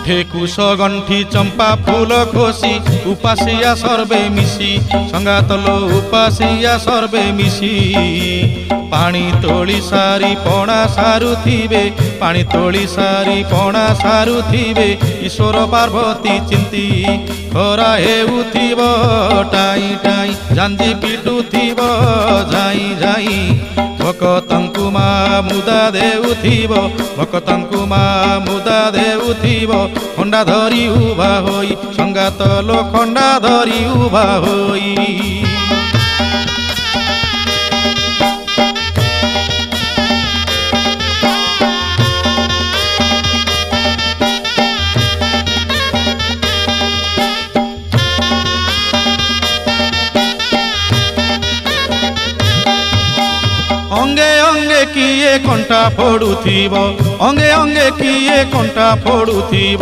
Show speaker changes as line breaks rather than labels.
कण्ठे कुश गंठी चंपा फूल खोसी उपासिया सर्वे मिसी संगात लो उपासिया सर्वे मिसी पानी तोली सारी पणा सारुथिबे पानी तोली सारी पणा सारुथिबे ईश्वर पार्वती चिंती खरा हेउथिब टाई टाई जांजी पिटुथिब जाई जाई भक्तंकु मा मुदा देउथिब भक्तंकु मा मुदा देउथिब खंडा धरी उभा होई संगात लो खंडा धरी उभा होई अंगे अंगे किए कंटा फोड़ुथिब अंगे अंगे किए कंटा फोड़ुथिब